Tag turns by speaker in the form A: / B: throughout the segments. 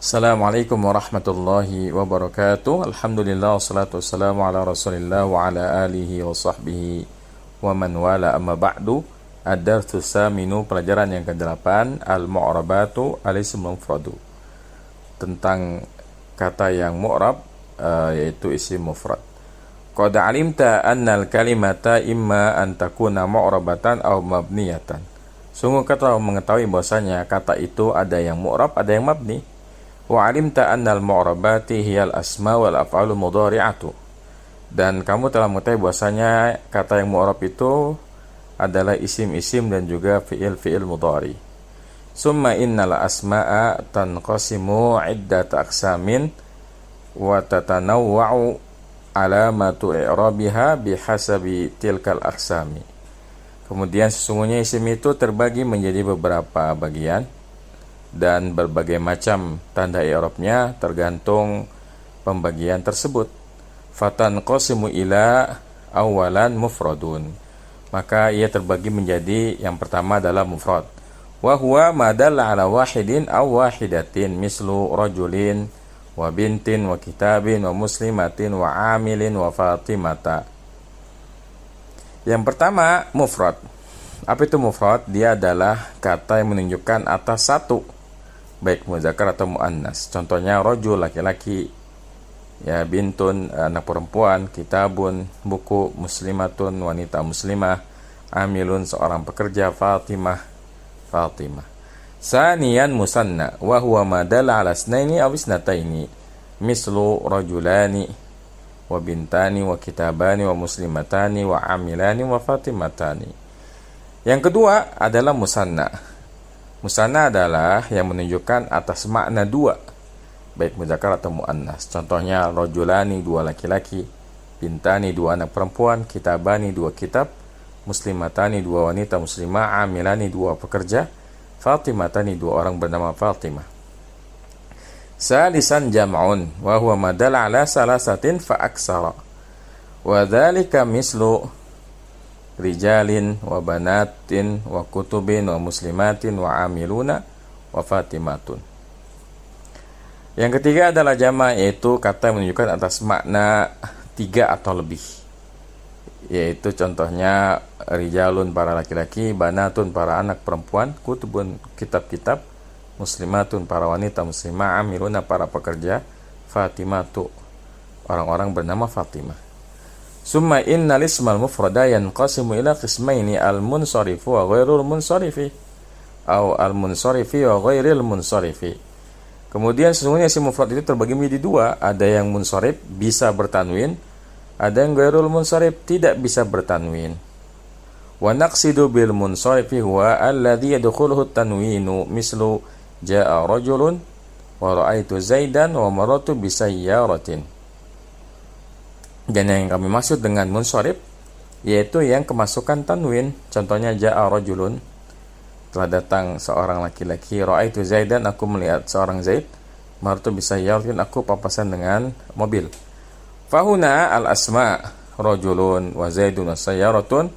A: Assalamualaikum warahmatullahi wabarakatuh. Alhamdulillah wassalatu wassalamu ala Rasulillah wa ala alihi wa sahbihi wa man wala, amma ba'du. Ad-darsu tsaminu, pelajaran yang ke-8, al-mu'rabatu al-ismul mufradu, tentang kata yang mu'rab, yaitu isim mufrad. Qad alimta anna al-kalimata imma an takuna mu'rabatan aw mabniyatan. Sungguh kau telah mengetahui bahwasanya kata itu ada yang mu'rab, ada yang mabni. Wa alimta annal mu'rabati hiyal asma wal af'alu mudhari'atu. Dan kamu telah mengetahui bahwasanya kata yang mu'rab itu adalah isim-isim dan juga fi'il-fi'il mudhari. Summa innal asma'a tanqasimu iddat aqsamin wa tatanawwa'u alamatu i'rabiha bihasabi tilkal aqsami. Kemudian sesungguhnya isim itu terbagi menjadi beberapa bagian, dan berbagai macam tanda i'rabnya tergantung pembagian tersebut. Fatan qasimu ila awalan mufradun, maka ia terbagi menjadi yang pertama adalah mufrad. Wa huwa ma dalla ala wahidin aw wahidatin mislu rajulin wa bintin wa kitabin wa muslimatin wa amilin wa fatimata. Yang pertama mufrad. Apa itu mufrad? Dia adalah kata yang menunjukkan atas satu, baik muzakkar atau muannas. Contohnya rajul, laki-laki, ya, bintun, anak perempuan, kitabun, buku, muslimatun, wanita muslimah, amilun, seorang pekerja, fatimah, fatimah. Saniyan musanna wa huwa ma dalla ala isnaini aw isnataini mislu rajulani wa bintani wa kitabani wa muslimatani wa amilani wa fatimatani. Yang kedua adalah musanna. Musanna adalah yang menunjukkan atas makna dua, baik muzakkar atau muannas. Contohnya rajulani, dua laki-laki, bintani, dua anak perempuan, kitabani, dua kitab, muslimatani, dua wanita muslimah, amilani, dua pekerja, fatimatani, dua orang bernama Fatimah. Salisan jam'un wa huwa ma dalla ala salasatin fa aksara. Wa dzalika mislu rijalin wa banatin wa kutubin wa muslimatin wa amiluna wa fatimatun. Yang ketiga adalah jama', yaitu kata yang menunjukkan atas makna tiga atau lebih, yaitu contohnya rijalun, para laki-laki, banatun, para anak perempuan, kutubun, kitab-kitab, muslimatun, para wanita muslimah, amiluna, para pekerja, fatimatu, orang-orang bernama Fatimah. Summa innal ismal mufrada yanqasimu ila qismaini al-munsarifu wa ghairul munsarifi atau al-munsarifi wa ghairil munsarifi. Kemudian sesungguhnya isim mufrad itu terbagi menjadi dua, ada yang munsharif bisa bertanwin, ada yang ghairul munsharif tidak bisa bertanwin. Wa naqsidu bil munsarifi huwa alladhi yadkhuluhu at-tanwinu mislu jaa rajulun wa ra'aitu zaidan wa marartu bi sayyaratin. Dan yang kami maksud dengan munsharif yaitu yang kemasukan tanwin. Contohnya jaa rajulun, telah datang seorang laki-laki, ra'aitu zaidan, aku melihat seorang zaid, marartu bi sayyaratin, aku papasan dengan mobil. Fahuna al asma rajulun wa zaidun wa sayyaratun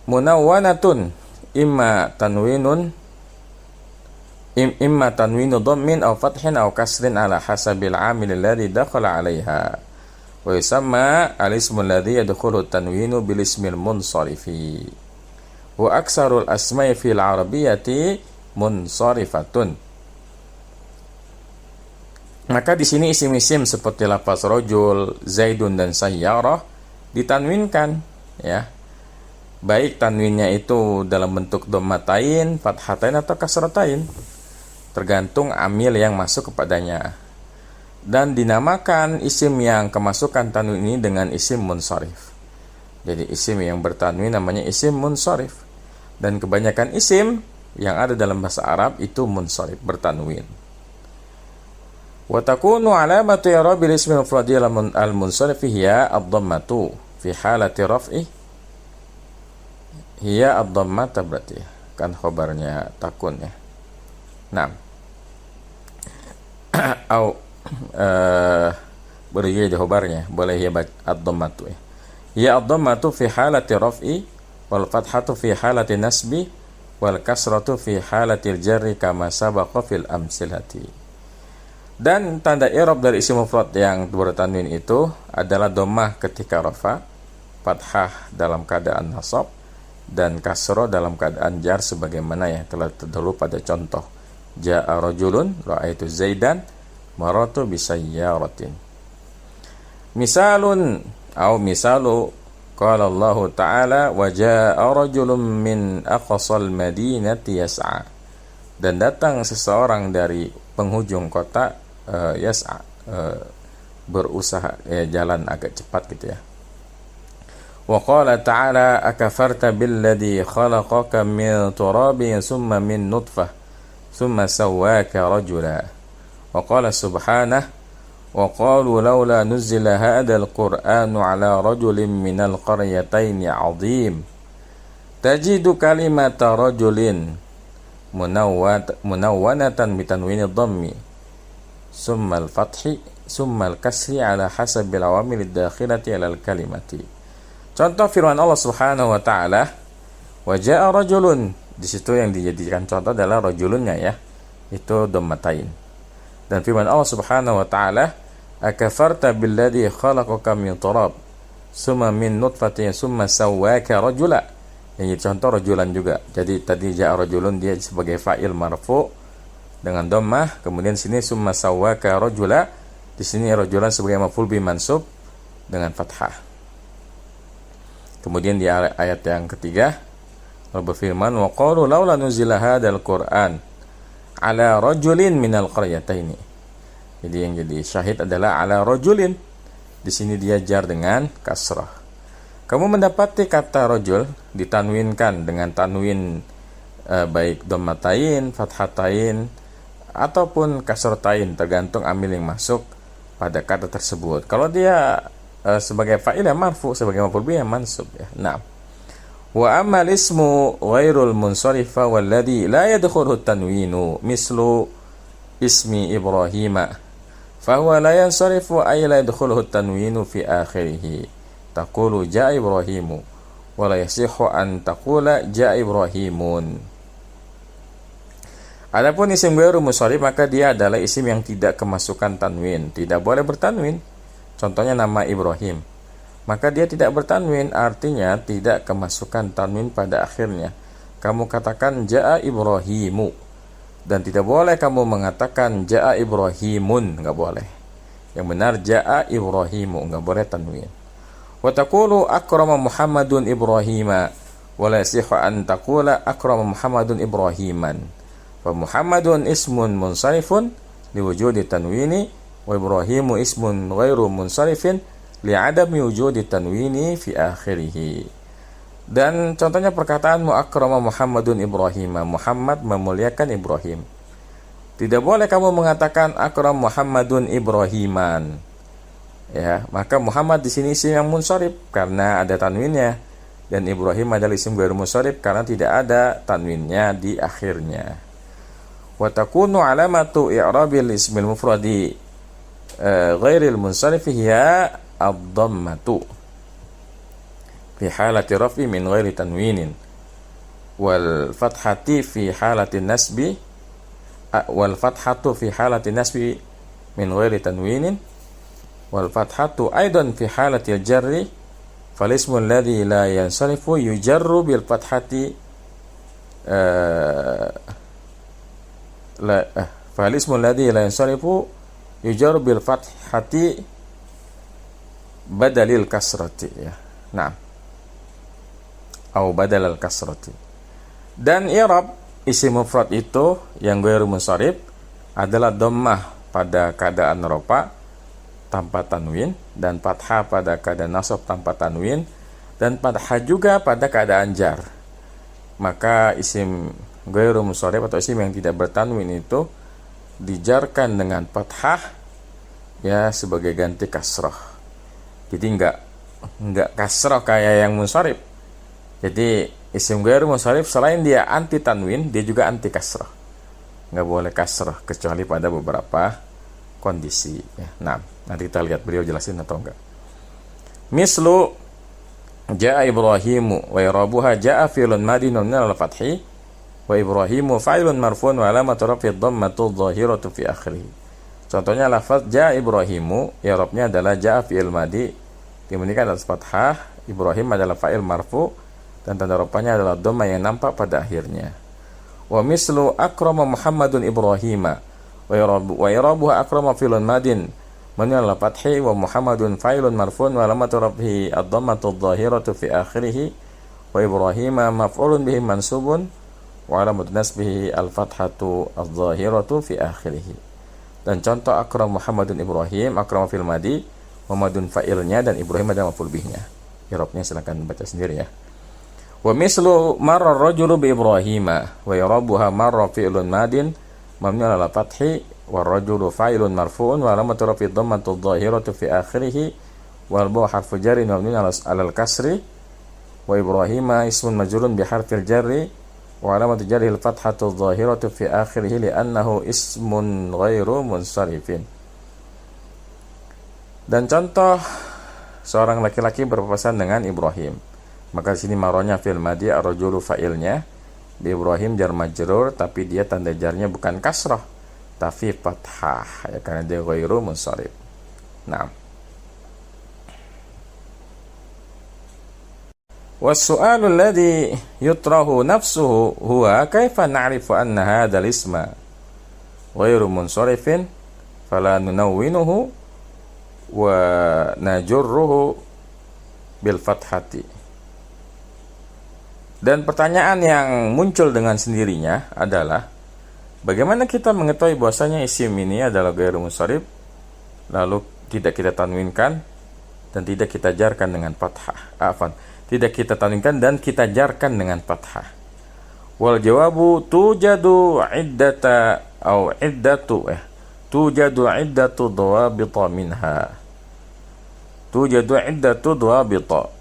A: munawwanatun imma tanwinu dhammin aw fathin aw kasrin ala hasabil amil alladhi dakhala 'alaiha. Wa yusamma al-ismu alladhi yadkhulu at-tanwinu bil ismil munsarifi. Wa aktsarul asma'i fil arabiyyati munsarifatun. Maka di sini isim-isim seperti lafaz rajul, zaidun dan sayyarah ditanwinkan, ya. Baik tanwinnya itu dalam bentuk dhammatain, fathatain atau kasratain, tergantung amil yang masuk kepadanya. Dan dinamakan isim yang kemasukan tanwin ini dengan isim munsharif. Jadi isim yang bertanwin namanya isim munsharif. Dan kebanyakan isim yang ada dalam bahasa Arab itu munsharif, bertanwin. Wa takunu alamatu i'rabil ismi mufradi al-munsharif hiya ad-dhammatu fi halati raf'i. Hiya ad-dhammata, berarti kan khabarnya takun, ya. Nah. Au beri di khabarnya boleh ya ad-dhammatu, ya. Ya ad-dhammatu fi halati raf'i wal fathatu fi halati nasbi wal kasratu fi halatil jarri kama sabaqa fil amsilati. Dan tanda i'rab dari isim mufrad yang bertanwin itu adalah dhammah ketika rafa, fathah dalam keadaan nasab, dan kasroh dalam keadaan jar sebagaimana yang telah terdahulu pada contoh ja'a rajulun ra'aitu zaidan maratu bisayyaratin. Misalun misalu qala Allah Ta'ala wa ja'a rajulun min aqsal madinati yas'a, dan datang seseorang dari penghujung kota yas'a, berusaha jalan agak cepat gitu ya. Wa qala ta'ala akafarta billadhi khalaqaka min turabin summa min nutfah summa sawwaka rajula. Wa qala subhanahu wa qalu laula nuzila hadzal qur'anu ala rajulin minal qaryataini 'azim tajidu kalimata rajulin munawwanatan bitanwini dhammi summa al-fathi summa al-kasri ala hasabil awamil ad-dakhilati ala al-kalimati. Contoh firman Allah Subhanahu wa taala, wa jaa rajulun, di situ yang dijadikan contoh adalah rajulunnya ya, itu dhammatain. Dan firman Allah Subhanahu wa taala, akafarta billadhi khalaqaka min turab summa min nutfatin summa sawwaka rajula. Yang jadi contoh rajulan juga. Jadi tadi jaa rajulun dia sebagai fa'il marfu dengan dhammah, kemudian sini summa sawwaka rajula, di sini rajulan sebagai maf'ul bi mansub dengan fathah. Kemudian di ayat yang ketiga Allah berfirman, wa qalu laula nuzila hadzal qur'an ala rajulin minal qaryataini. Jadi yang jadi syahid adalah ala rajulin. Di sini dia jar dengan kasrah. Kamu mendapati kata rajul ditanwinkan dengan tanwin baik dhammatain, fathatain ataupun kasratain, tergantung amil yang masuk pada kata tersebut. Kalau dia sebagai fa'il yang marfu, sebagai maf'ul bih yang mansub ya. Nah, wa amal ismu ghairul munsarifa walladhi la yadkhuluhu tanwinu mislu ismi Ibrahim fa huwa la yansarifu ay la yadkhuluhu tanwinu fi akhirih taqulu ja'a Ibrahimu wa la yasihhu an taqula ja'a Ibrahimun. Adapun isim ghairu munsharif maka dia adalah isim yang tidak kemasukan tanwin, tidak boleh bertanwin. Contohnya nama Ibrahim, maka dia tidak bertanwin, artinya tidak kemasukan tanwin pada akhirnya. Kamu katakan ja'a Ibrahimu, dan tidak boleh kamu mengatakan ja'a Ibrahimun, enggak boleh. Yang benar ja'a Ibrahimu, enggak boleh tanwin. Wa taqulu akrama Muhammadun Ibrahima wa la yasihhu an taqula akrama Muhammadun Ibrahiman. Fa Muhammadun ismun munsarifun liwujudi tanwini wa Ibrahimu ismun ghairu munsarifin li'adami wujudi tanwini fi akhirih. Dan contohnya perkataan mu'akrama Muhammadun Ibrahim, Muhammad memuliakan Ibrahim. Tidak boleh kamu mengatakan akram Muhammadun Ibrahiman. Ya, maka Muhammad di sini isim yang munsharif karena ada tanwinnya, dan Ibrahim adalah isim ghairu munsharif karena tidak ada tanwinnya di akhirnya. Wa takunu alamatu i'rabil ismil mufradi ghairil munsharif hiya ad-dhammatu fi halati raf'i min ghairi tanwinin wal fathati fi halati nasbi wal fathatu fi halati nasbi min ghairi tanwinin wal fathatu aidan fi halati al-jarri fal ismu alladhi la yansarifu yujarru bil fathati fal ismu alladhi la yansarifu yujarru bil fathati badalil kasrati ya. Nah, au badalal kasrati. Dan i'rab isim mufrad itu yang ghairu munsharif adalah dhammah pada keadaan rafa tanpa tanwin, dan fathah pada keadaan nasab tanpa tanwin, dan fathah juga pada keadaan jar. Maka isim ghairu munsharif atau isim yang tidak bertanwin itu dijarkan dengan fathah ya sebagai ganti kasrah. Jadi enggak kasrah kayak yang munsharif. Jadi isim ghairu munsharif selain dia anti tanwin, dia juga anti kasrah. Enggak boleh kasrah kecuali pada beberapa kondisi ya. Nah, nanti kita lihat beliau jelasin atau enggak. Mislu jaa Ibrahimu wa irabuha jaa fi'lun madinun min al-fathi wa Ibrahimu fa'ilun marfu'un wa alamatu raf'i dhammatu dhahiratu fi akhirih. Contohnya lafaz ja Ibrahimu, i'rabnya adalah ja fi'il madi dimanikan atas fathah, Ibrahim adalah fa'il marfu dan tanda rafa'nya adalah dhamma yang nampak pada akhirnya. Wa mislu akrama Muhammadun Ibrahima wa i'rabuha akrama fi'lun madin mabni 'ala fathi wa Muhammadun fa'ilun marfu'un wa alamatu rafihi ad-dhammatu adh-dhahiratu fi akhirih wa Ibrahima maf'ulun bihi mansubun wa alamatu nasbihi al-fathatu adh-dhahiratu fi akhirih. Dan contoh akram Muhammadun Ibrahim, akram fil madi, Muhammadun fa'ilnya dan Ibrahim adalah maf'ul bihnya. I'rabnya silakan baca sendiri ya. Wa mislu marra ar-rajulu bi Ibrahima wa i'rabuha marra fi'lun madin mabni 'ala fathi wa ar-rajulu fa'ilun marfu'un wa alamatu rafi'i dhammatu adh-dhahiratu fi akhirih wal bawu harfu jarrin mabni 'ala al-kasri wa Ibrahima ismun majrurun bi harfil jarri wa alamatu jarrihi al-fathatu adh-dhahiratu fi akhirih li'annahu ismun ghairu munsharifin. Dan contoh seorang laki-laki berpapasan dengan Ibrahim. Maka di sini maronya fi'il madi, ar-rajulu fa'ilnya, bi Ibrahim jar majrur tapi dia tanda jarnya bukan kasrah tapi fathah ya karena dia ghairu munsharif. Nah. والسؤال الذي يطرح نفسه هو كيف نعرف أن هذا الاسم غير منصرف فلا ننونه ونجره بالفتحة. Dan pertanyaan yang muncul dengan sendirinya adalah bagaimana kita mengetahui bahwasanya isim ini adalah ghairu munsharif lalu tidak kita tanwinkan dan tidak kita jarkan dengan fathah. Tidak kita tanwinkan dan kita jarkan dengan fathah. Wal jawabu tujadu iddatu dhawabita minha. Tujadu iddatu dhawabita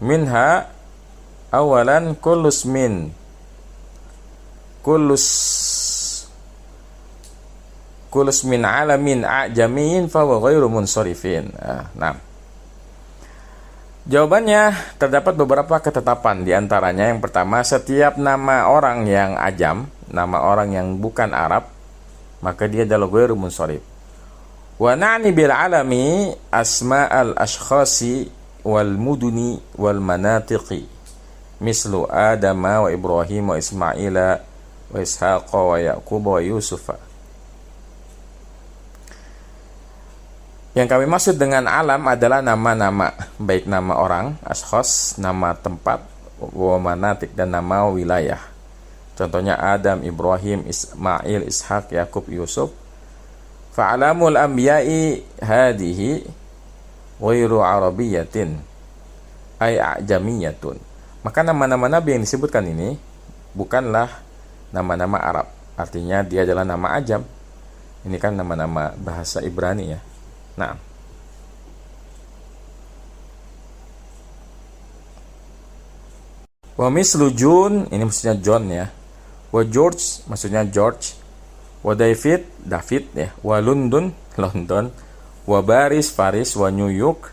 A: minha awalan kullus min alamin a'jamiin fa huwa ghairu munsharifin. Nah. Jawabannya terdapat beberapa ketetapan, di antaranya yang pertama, setiap nama orang yang ajam, nama orang yang bukan Arab, maka dia adalah ghairu munsharif. Wa na'ni bil alami asma'al ashkhasi wal muduni wal manatiqi mislu Adama wa Ibrahim wa Ismaila wa Ishaqa wa Yaqub wa Yusufa. Yang kami maksud dengan alam adalah nama-nama, baik nama orang, ashkhas, nama tempat, wa manatik, dan nama wilayah. Contohnya Adam, Ibrahim, Ismail, Ishaq, Yaqub, Yusuf. Fa'alamul anbiya'i hadihi ghairu arabiyyatin ay a'jamiyatun. Maka nama-nama nabi yang disebutkan ini bukanlah nama-nama Arab. Artinya dia adalah nama ajam. Ini kan nama-nama bahasa Ibrani ya. Nah, wa mislu Jun, ini maksudnya John ya. Wa George, maksudnya George. Wa David ya. Wa London. Wa Paris, wa New York.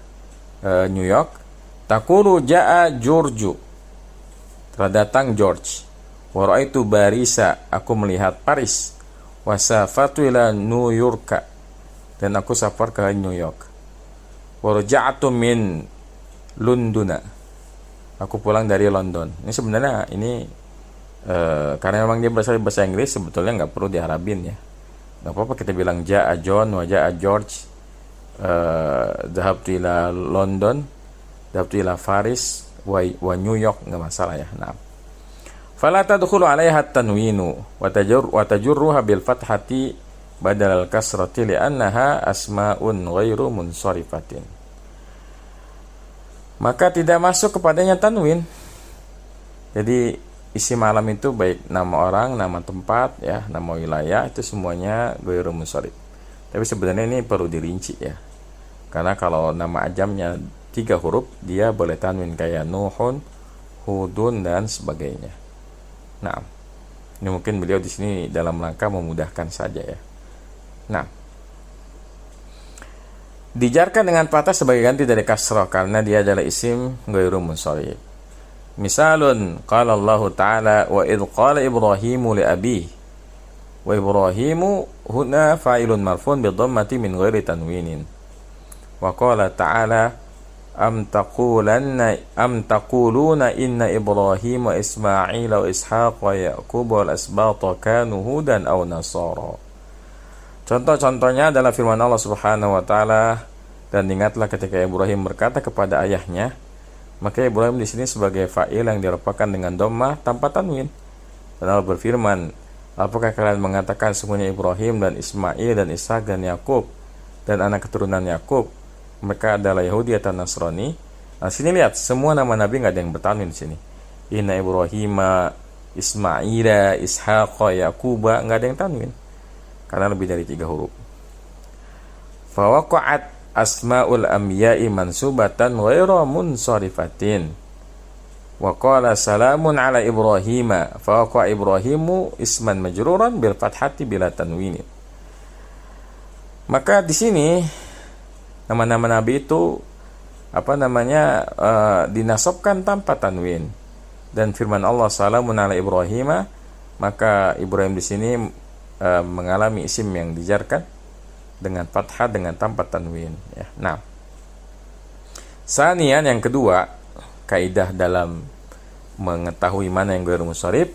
A: Takulu ja'a George, telah datang George. Wa ra'aitu Barisa, aku melihat Paris. Wa safatu ila New York, dan aku safar ke New York. Wa raja'tu min London, aku pulang dari London. Ini sebenarnya karena memang dia berasal dari bahasa Inggris, sebetulnya nggak perlu diharapin ya. Nggak apa-apa kita bilang ja'a John, wa ja'a George, dhahabtu ila London, dhahabtu ila Paris, wa New York, nggak masalah ya. Nah, fala tadkhulu 'alaiha at-tanwinu wa tajurruha bil fathati badal al-kasrati li'annaha asma'un ghairu munsarifatin. Maka tidak masuk kepadanya tanwin. Jadi isim alam itu baik nama orang, nama tempat ya, nama wilayah, itu semuanya ghairu munsharif. Tapi sebenarnya ini perlu dirinci ya. Karena kalau nama ajamnya 3 huruf, dia boleh tanwin kayak Nuhun, Hudun, dan sebagainya. Nah, ini mungkin beliau di sini dalam rangka memudahkan saja ya. Nah, dijarkan dengan fathah sebagai ganti dari kasrah karena dia adalah isim ghairu munsharif. Misalun qala Allah Ta'ala wa idh qala Ibrahimu li abihi Wa Ibrahimu huna fa'ilun marfun bi dhammati min ghairi tanwinin. Wa qala ta'ala am taquluna inna Ibrahim wa Ismail wa Ishaq wa Yaqub wal asbata kanu hudan aw nasara. Contoh-contohnya adalah firman Allah Subhanahu wa taala, dan ingatlah ketika Ibrahim berkata kepada ayahnya, maka Ibrahim di sini sebagai fa'il yang dirapatkan dengan dhammah tanpa tanwin. Dan Allah berfirman, apakah kalian mengatakan sesungguhnya Ibrahim dan Ismail dan Ishak dan Yakub dan anak keturunan Yakub mereka adalah Yahudi atau Nasrani? Nah, sini lihat, semua nama Nabi nggak ada yang bertanwin di sini. Inna Ibrahima, Ismaila, Ishaqa, Yaquba, nggak ada yang tanwin karena lebih dari 3 huruf. Fawaqa'at asma'ul anbiya'i mansubatan ghairu munsarifatin. Wa qala salamun ala Ibrahima, fawaqa Ibrahimu isman majruran bil fathati bila tanwinin. Maka di sini nama-nama Nabi itu dinasabkan tanpa tanwin. Dan firman Allah salamun ala Ibrahima, maka Ibrahim di sini mengalami isim yang dijarkan dengan fathah dengan tanpa tanwin, ya. Nah, sanian yang kedua, kaidah dalam mengetahui mana yang ghairu munsharif,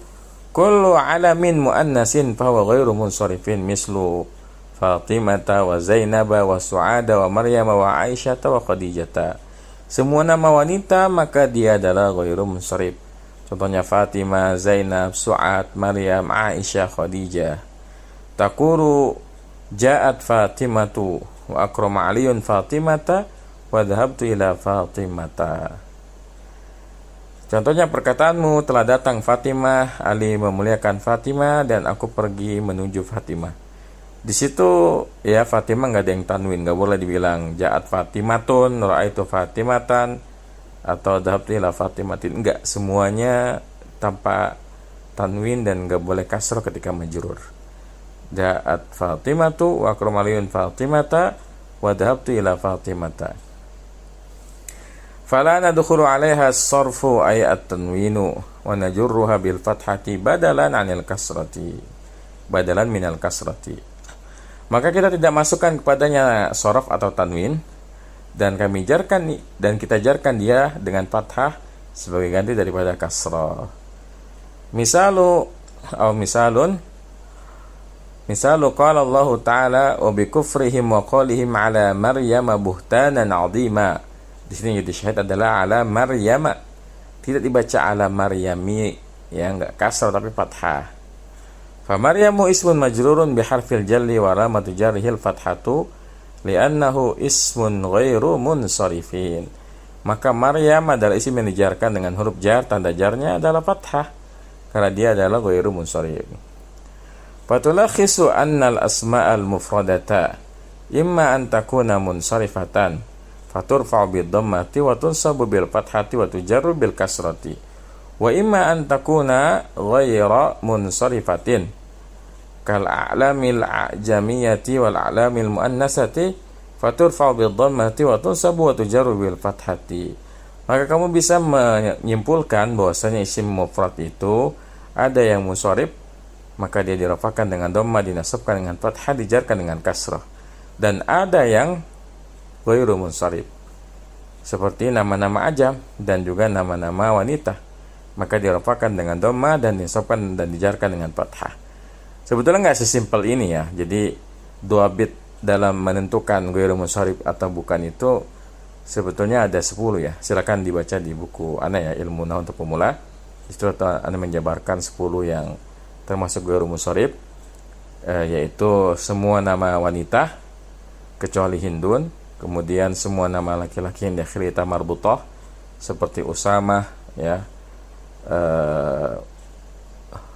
A: kullu alamin muannasin fa huwa ghairu munsharifin mislu Fatimata wa Zainaba wa Su'ada wa Maryam wa Aisyah wa Khadijah. Semua nama wanita maka dia adalah ghairu munsharif. Contohnya Fatimah, Zainab, Su'ad, Maryam, Aisyah, Khadijah. Taqulu ja'at Fatimatu wa akrama Aliyun Fatimata wa dhahabtu ila Fatimata. Contohnya perkataanmu, telah datang Fatimah, Ali memuliakan Fatimah, dan aku pergi menuju Fatimah. Di situ ya Fatimah nggak ada yang tanwin, nggak boleh dibilang ja'at Fatimatun, ra'aitu Fatimatan, atau dhahabtu ila Fatimatin. Enggak, semuanya tanpa tanwin dan nggak boleh kasroh ketika majrur. Ja'at Fatimatu wa akromaliyun Fatimata wa dhahabtu ila Fatimata. Fala nadkhulu 'alaiha as-sarfu ay at-tanwinu wa najurruha bil fathati badalan minal kasrati. Maka kita tidak masukkan kepadanya sorof atau tanwin, dan kita jarkan dia dengan fathah sebagai ganti daripada kasrah. Misalu qala Allah Ta'ala wa bi kufrihim wa qalihim ala Maryam buhtanan 'azima. Di sini jadi syahid adalah ala Maryam. Tidak dibaca ala Maryami, ya, enggak kasrah tapi fathah. Fa Maryamu ismun majrurun bi harfil jalli wa alamatu jarrihil fathatu li'annahu ismun ghairu munsharifin. Maka Maryam adalah isim yang dijarkan dengan huruf jar, tanda jarnya adalah fathah karena dia adalah ghairu munsharif. Fatulakhisu annal asma'al mufradata imma an takuna munsharifatan faturfa'u bid dhammati wa tunsabu bil fathati wa tujarru bil kasrati, wa imma an takuna ghayra munsarifatin kal a'lamil a'jamiyati wal a'lamil muannasati faturfa'u bid dhammati wa tunsabu wa tujarru bil fathati. Maka kamu bisa menyimpulkan bahwasanya isim mufrad itu ada yang munsharif, maka dia dirafa'kan dengan dhamma, dinasabkan dengan fathah, dijarkan dengan kasrah, dan ada yang ghairu munsharif seperti nama-nama ajam dan juga nama-nama wanita, maka dirafa'kan dengan dhamma dan dinasabkan dan dijarkan dengan fathah. Sebetulnya nggak sesimpel ini ya. Jadi dua bit dalam menentukan ghairu munsharif atau bukan itu sebetulnya ada 10 ya. Silakan dibaca di buku Ana ya, Ilmu Nahwu untuk Pemula. Itu Ana menjabarkan 10 yang termasuk ghairu munsharif, yaitu semua nama wanita kecuali Hindun, kemudian semua nama laki-laki yang diakhiri ta marbutah seperti Usamah, ya,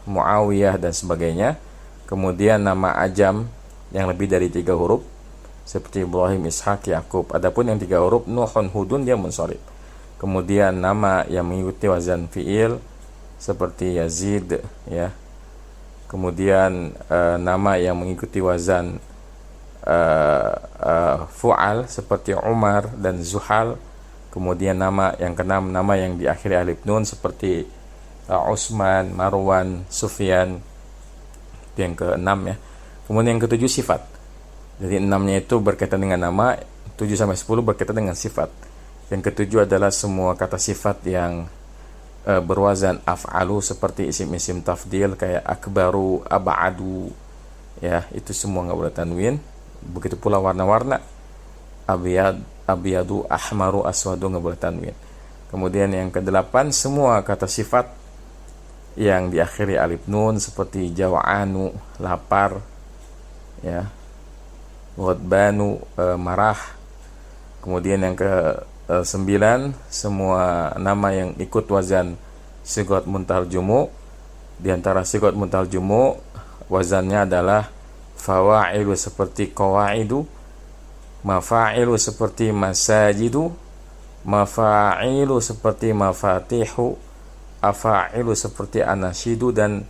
A: Muawiyah dan sebagainya. Kemudian nama ajam yang lebih dari 3 huruf seperti Ibrahim, Ishak, Yakub. Adapun yang 3 huruf Nuhun, Hudun, dia munsharif. Kemudian nama yang mengikuti wazan fiil seperti Yazid, ya. Kemudian nama yang mengikuti wazan fu'al seperti Umar dan Zuhal. Kemudian nama yang keenam, nama yang diakhiri alif nun seperti Utsman, Marwan, Sufyan. Itu yang keenam ya. Kemudian yang ketujuh sifat. Jadi enamnya itu berkaitan dengan nama, 7 sampai 10 berkaitan dengan sifat. Yang ketujuh adalah semua kata sifat yang berwazan af'alu seperti isim-isim tafdil kayak akbaru, ab'adu, ya itu semua nggak boleh tanwin. Begitu pula warna-warna, abyadu, ahmaru, aswadu nggak boleh tanwin. Kemudian yang kedelapan, semua kata sifat yang diakhiri alif nun seperti jawa'anu, lapar, ya, ghadbanu, marah. Kemudian yang ke 9, semua nama yang ikut wazan sigot muntal jumu. Di antara sigot muntal jumu wazannya adalah fawa'ilu seperti qawaidu, mafa'ilu seperti masajidu, mafa'ilu seperti mafatihu, afa'ilu seperti anasyidu, dan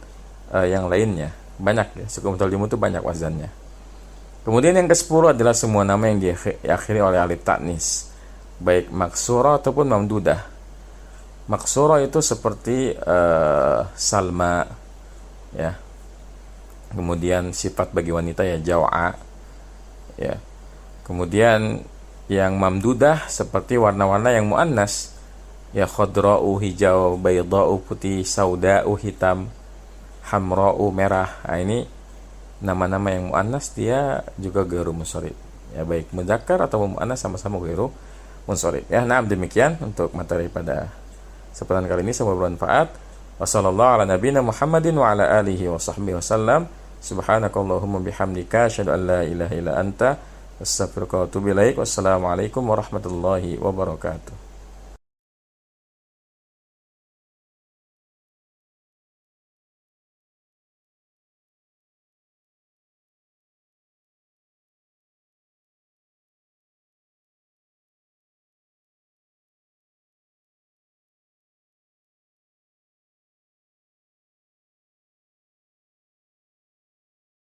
A: yang lainnya. Banyak ya, sigot muntal jumu itu banyak wazannya. Kemudian yang ke-10 adalah semua nama yang diakhiri oleh alif ta'nis, baik maksura ataupun mamdudah. Maksura itu seperti Salma, ya. Kemudian sifat bagi wanita ya jaw'a, ya. Kemudian yang mamdudah seperti warna-warna yang muannas, ya, khadra'u hijau, bayda'u putih, sauda'u hitam, hamra'u merah. Nah, ini nama-nama yang muannas dia juga ghairu munsharif. Ya, baik mudzakkar atau muannas sama-sama ghairu munsharif. Ya, nah demikian untuk materi pada kesempatan kali ini, semoga bermanfaat. Wassallallahu ala nabiyina Muhammadin wa ala alihi wa sahbihi wasallam. Subhanakallahumma bihamdika asyhadu an la ilaha illa anta astaghfiruka wa atubu ilaik. Wassalamualaikum warahmatullahi wabarakatuh.